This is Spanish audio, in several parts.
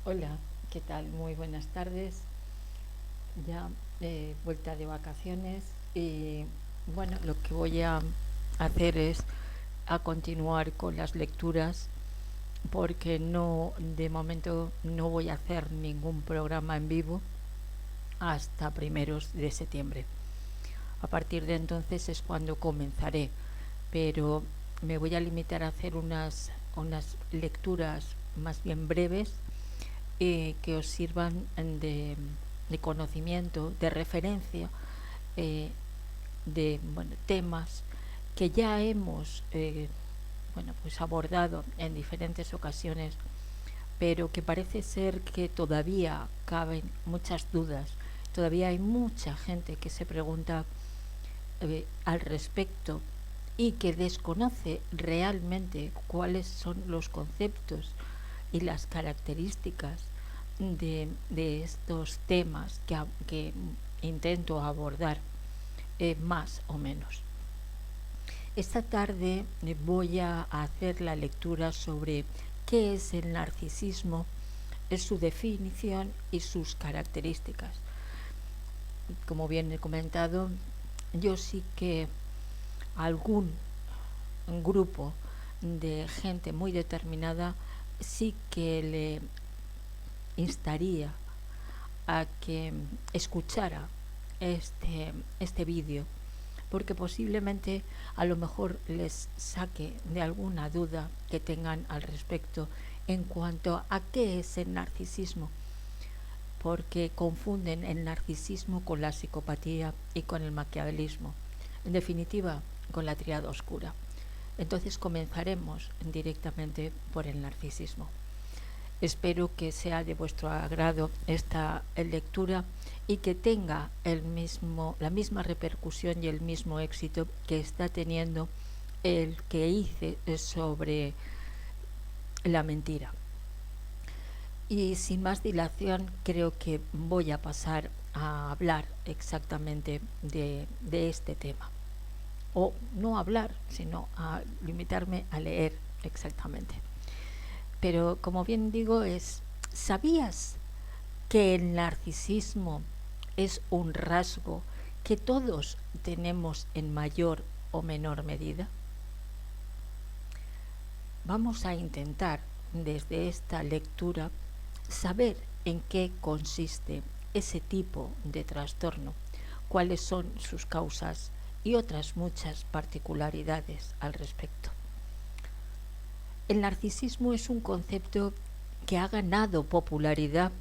Hola, ¿qué tal? Muy buenas tardes. Ya vuelta de vacaciones y bueno, lo que voy a hacer es a continuar con las lecturas porque no, de momento no voy a hacer ningún programa en vivo hasta primeros de septiembre. A partir de entonces es cuando comenzaré, pero me voy a limitar a hacer unas lecturas más bien breves que os sirvan de conocimiento, de referencia, eh, de temas que ya hemos pues abordado en diferentes ocasiones, pero que parece ser que todavía caben muchas dudas. Todavía hay mucha gente que se pregunta al respecto y que desconoce realmente cuáles son los conceptos y las características de estos temas que intento abordar más o menos. Esta tarde voy a hacer la lectura sobre qué es el narcisismo, es su definición y sus características. Como bien he comentado, yo sí que algún grupo de gente muy determinada sí que le instaría a que escuchara este vídeo, porque posiblemente a lo mejor les saque de alguna duda que tengan al respecto en cuanto a qué es el narcisismo, porque confunden el narcisismo con la psicopatía y con el maquiavelismo, en definitiva con la tríada oscura. Entonces comenzaremos directamente por el narcisismo. Espero que sea de vuestro agrado esta lectura y que tenga la misma repercusión y el mismo éxito que está teniendo el que hice sobre la mentira. Y sin más dilación, creo que voy a pasar a hablar exactamente de este tema. O no hablar, sino a limitarme a leer exactamente. Pero como bien digo, ¿sabías que el narcisismo es un rasgo que todos tenemos en mayor o menor medida? Vamos a intentar desde esta lectura saber en qué consiste ese tipo de trastorno, cuáles son sus causas y otras muchas particularidades al respecto. El narcisismo es un concepto que ha ganado popularidad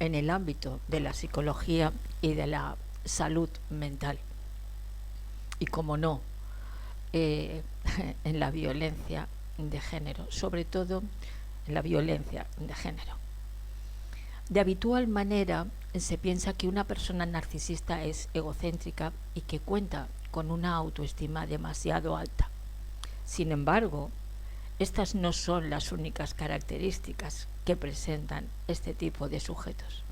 en el ámbito de la psicología y de la salud mental. Y como no, eh, en la violencia de género, sobre todo en la violencia de género. De habitual manera se piensa que una persona narcisista es egocéntrica y que cuenta con una autoestima demasiado alta. Sin embargo, estas no son las únicas características que presentan este tipo de sujetos.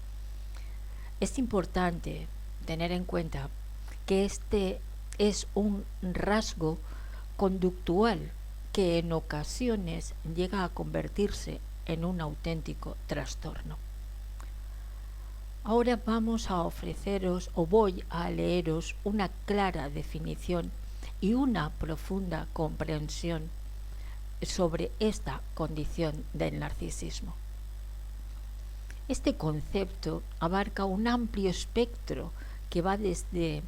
Es importante tener en cuenta que este es un rasgo conductual que en ocasiones llega a convertirse en un auténtico trastorno. Ahora vamos a ofreceros o voy a leeros una clara definición y una profunda comprensión sobre esta condición del narcisismo. Este concepto abarca un amplio espectro que va desde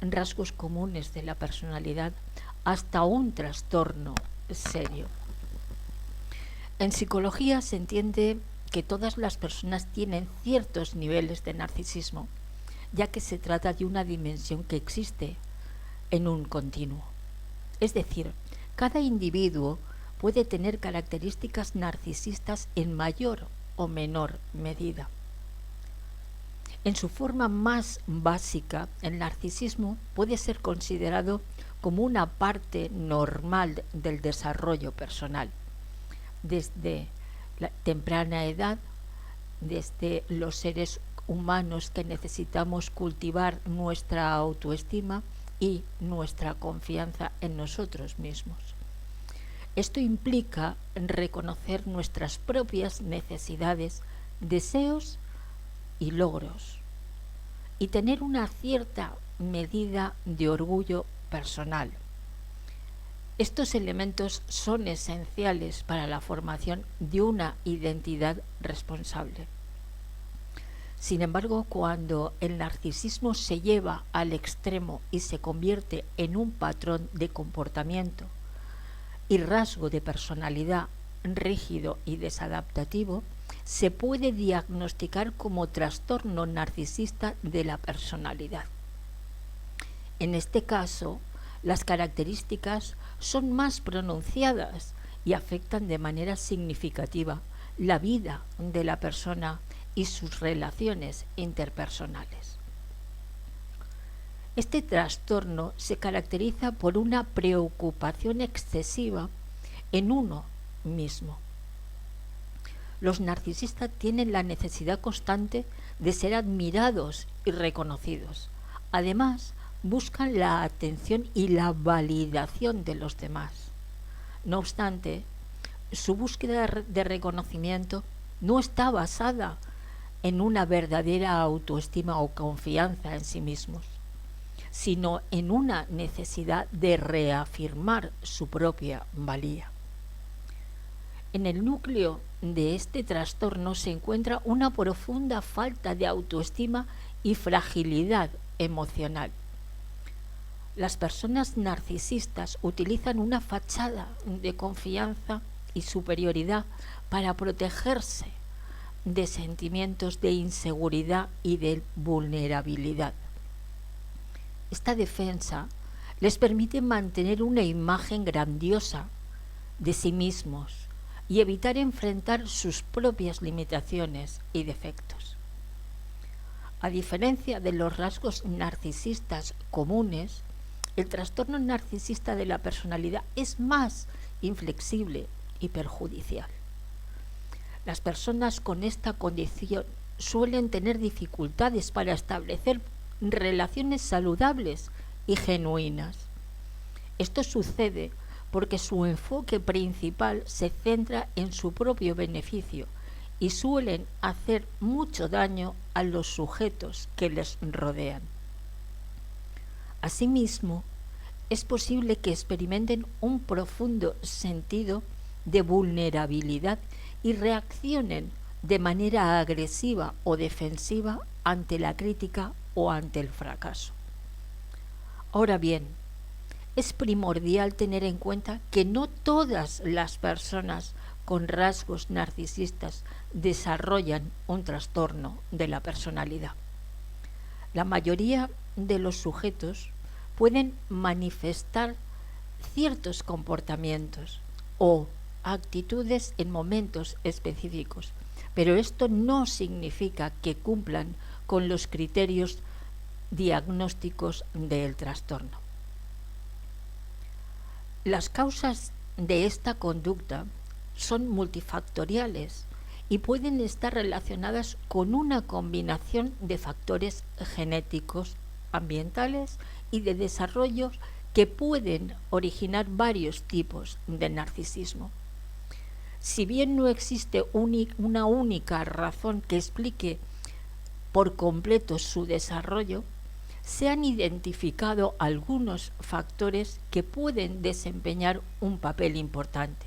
rasgos comunes de la personalidad hasta un trastorno serio. En psicología se entiende que todas las personas tienen ciertos niveles de narcisismo, ya que se trata de una dimensión que existe en un continuo. Es decir, cada individuo puede tener características narcisistas en mayor o menor medida. En su forma más básica, el narcisismo puede ser considerado como una parte normal del desarrollo personal. Desde la temprana edad, desde los seres humanos que necesitamos cultivar nuestra autoestima y nuestra confianza en nosotros mismos. Esto implica reconocer nuestras propias necesidades deseos y logros, y tener una cierta medida de orgullo personal. Estos elementos son esenciales para la formación de una identidad responsable. Sin embargo, cuando el narcisismo se lleva al extremo y se convierte en un patrón de comportamiento y rasgo de personalidad rígido y desadaptativo, se puede diagnosticar como trastorno narcisista de la personalidad. En este caso, las características son más pronunciadas y afectan de manera significativa la vida de la persona y sus relaciones interpersonales. Este trastorno se caracteriza por una preocupación excesiva en uno mismo. Los narcisistas tienen la necesidad constante de ser admirados y reconocidos. Además, buscan la atención y la validación de los demás. No obstante, su búsqueda de reconocimiento no está basada en una verdadera autoestima o confianza en sí mismos, sino en una necesidad de reafirmar su propia valía. En el núcleo de este trastorno se encuentra una profunda falta de autoestima y fragilidad emocional. Las personas narcisistas utilizan una fachada de confianza y superioridad para protegerse de sentimientos de inseguridad y de vulnerabilidad. Esta defensa les permite mantener una imagen grandiosa de sí mismos y evitar enfrentar sus propias limitaciones y defectos. A diferencia de los rasgos narcisistas comunes, el trastorno narcisista de la personalidad es más inflexible y perjudicial. Las personas con esta condición suelen tener dificultades para establecer relaciones saludables y genuinas. Esto sucede porque su enfoque principal se centra en su propio beneficio y suelen hacer mucho daño a los sujetos que les rodean. Asimismo, es posible que experimenten un profundo sentido de vulnerabilidad y reaccionen de manera agresiva o defensiva ante la crítica o ante el fracaso. Ahora bien, es primordial tener en cuenta que no todas las personas con rasgos narcisistas desarrollan un trastorno de la personalidad. La mayoría de los sujetos pueden manifestar ciertos comportamientos o actitudes en momentos específicos, pero esto no significa que cumplan con los criterios diagnósticos del trastorno. Las causas de esta conducta son multifactoriales y pueden estar relacionadas con una combinación de factores genéticos, ambientales y de desarrollo que pueden originar varios tipos de narcisismo. Si bien no existe una única razón que explique por completo su desarrollo, se han identificado algunos factores que pueden desempeñar un papel importante.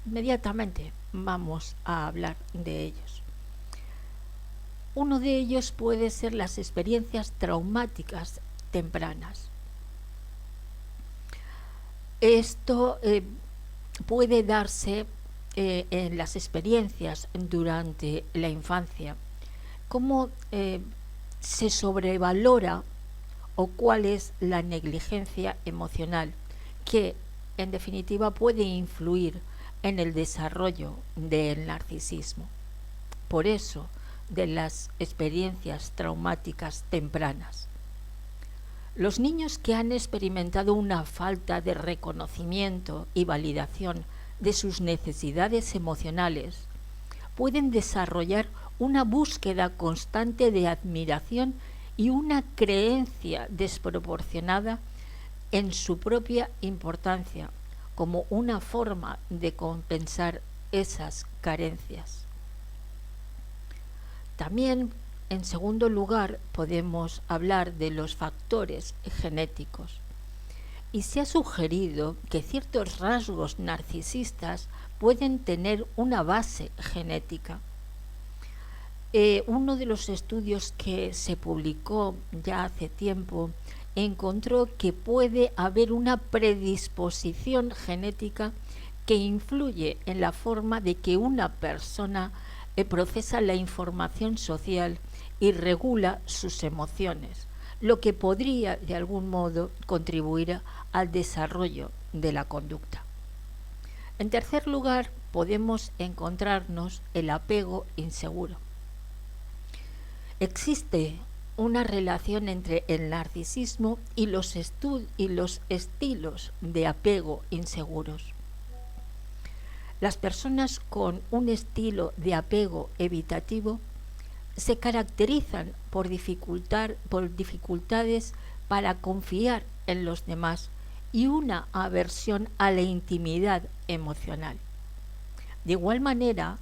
Inmediatamente vamos a hablar de ellos. Uno de ellos puede ser las experiencias traumáticas tempranas. Esto puede darse en las experiencias durante la infancia. ¿Cómo se sobrevalora o cuál es la negligencia emocional que en definitiva puede influir en el desarrollo del narcisismo? Por eso, de las experiencias traumáticas tempranas. Los niños que han experimentado una falta de reconocimiento y validación de sus necesidades emocionales pueden desarrollar una búsqueda constante de admiración y una creencia desproporcionada en su propia importancia como una forma de compensar esas carencias. También, en segundo lugar, podemos hablar de los factores genéticos. Y se ha sugerido que ciertos rasgos narcisistas pueden tener una base genética. Uno de los estudios que se publicó ya hace tiempo encontró que puede haber una predisposición genética que influye en la forma de que una persona procesa la información social y regula sus emociones, lo que podría de algún modo contribuir al desarrollo de la conducta. En tercer lugar, podemos encontrarnos el apego inseguro. Existe una relación entre el narcisismo y los estilos de apego inseguros. Las personas con un estilo de apego evitativo se caracterizan por dificultades para confiar en los demás y una aversión a la intimidad emocional. De igual manera,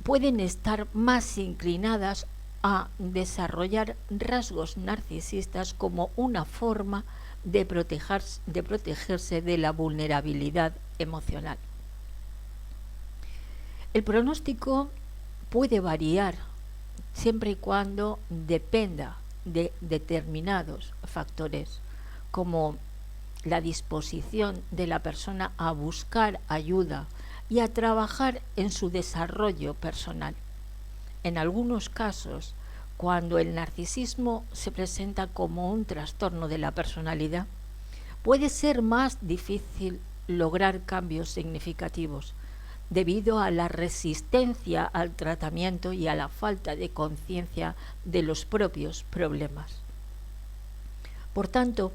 pueden estar más inclinadas a desarrollar rasgos narcisistas como una forma de protegerse de la vulnerabilidad emocional. El pronóstico puede variar siempre y cuando dependa de determinados factores, como la disposición de la persona a buscar ayuda y a trabajar en su desarrollo personal. En algunos casos, cuando el narcisismo se presenta como un trastorno de la personalidad, puede ser más difícil lograr cambios significativos debido a la resistencia al tratamiento y a la falta de conciencia de los propios problemas. Por tanto,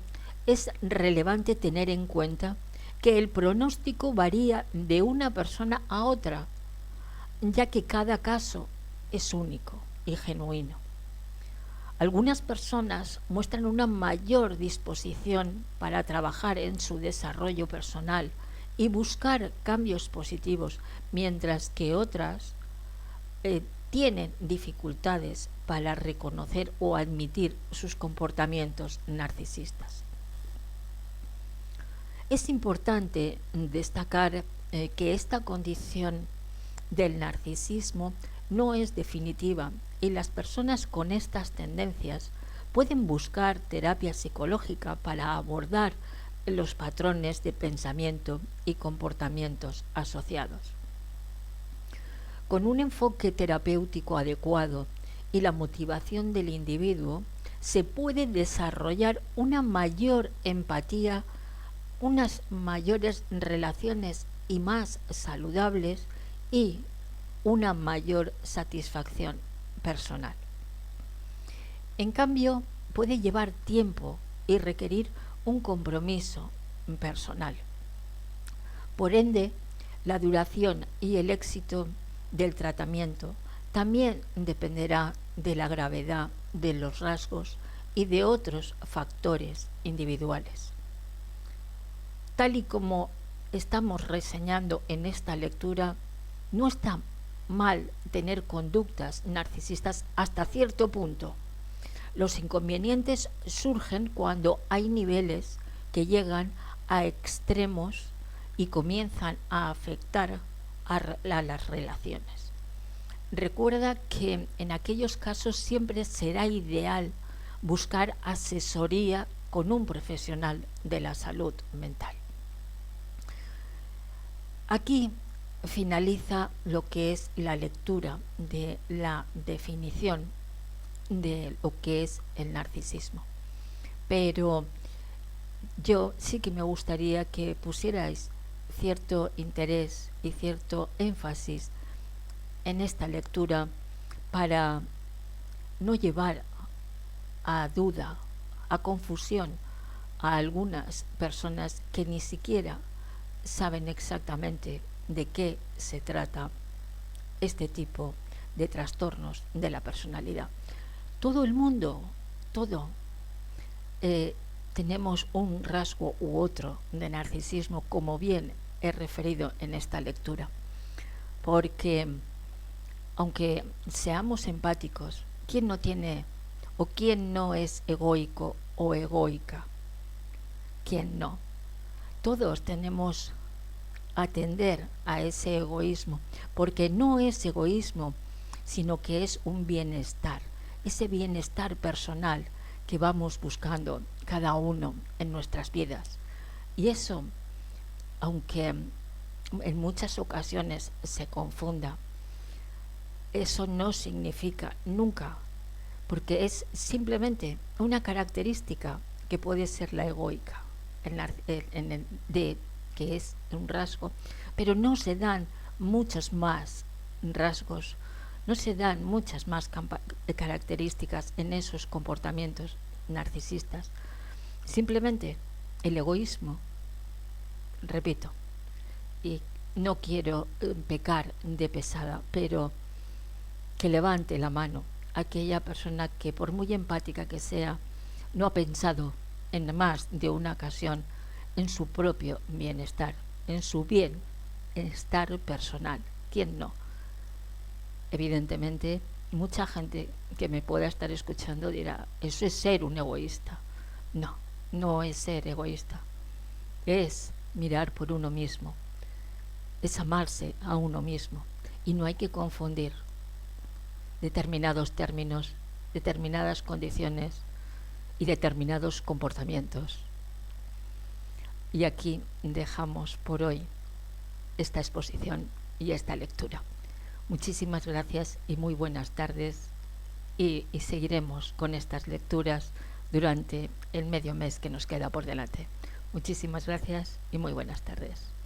es relevante tener en cuenta que el pronóstico varía de una persona a otra, ya que cada caso es único y genuino. Algunas personas muestran una mayor disposición para trabajar en su desarrollo personal y buscar cambios positivos, mientras que otras tienen dificultades para reconocer o admitir sus comportamientos narcisistas. Es importante destacar que esta condición del narcisismo no es definitiva y las personas con estas tendencias pueden buscar terapia psicológica para abordar los patrones de pensamiento y comportamientos asociados. Con un enfoque terapéutico adecuado y la motivación del individuo, se puede desarrollar una mayor empatía, unas mayores relaciones y más saludables y una mayor satisfacción personal. En cambio, puede llevar tiempo y requerir un compromiso personal. Por ende, la duración y el éxito del tratamiento también dependerá de la gravedad de los rasgos y de otros factores individuales. Tal y como estamos reseñando en esta lectura, no está mal tener conductas narcisistas hasta cierto punto. Los inconvenientes surgen cuando hay niveles que llegan a extremos y comienzan a afectar a las relaciones. Recuerda que en aquellos casos siempre será ideal buscar asesoría con un profesional de la salud mental. Aquí finaliza lo que es la lectura de la definición de lo que es el narcisismo. Pero yo sí que me gustaría que pusierais cierto interés y cierto énfasis en esta lectura para no llevar a duda, a confusión a algunas personas que ni siquiera saben exactamente de qué se trata este tipo de trastornos de la personalidad. Todo el mundo, tenemos un rasgo u otro de narcisismo, como bien he referido en esta lectura, porque aunque seamos empáticos, ¿quién no tiene o quién no es egoico o egoica? ¿Quién no? Todos tenemos atender a ese egoísmo, porque no es egoísmo, sino que es un bienestar, ese bienestar personal que vamos buscando cada uno en nuestras vidas. Y eso, aunque en muchas ocasiones se confunda, eso no significa nunca, porque es simplemente una característica que puede ser la egoica, que es un rasgo, pero no se dan muchos más rasgos, no se dan muchas más características en esos comportamientos narcisistas. Simplemente el egoísmo, repito, y no quiero pecar de pesada, pero que levante la mano aquella persona que, por muy empática que sea, no ha pensado en más de una ocasión en su propio bienestar, en su bienestar personal. ¿Quién no? Evidentemente, mucha gente que me pueda estar escuchando dirá, eso es ser un egoísta. No, no es ser egoísta. Es mirar por uno mismo, es amarse a uno mismo. Y no hay que confundir determinados términos, determinadas condiciones y determinados comportamientos. Y aquí dejamos por hoy esta exposición y esta lectura. Muchísimas gracias y muy buenas tardes, y seguiremos con estas lecturas durante el medio mes que nos queda por delante. Muchísimas gracias y muy buenas tardes.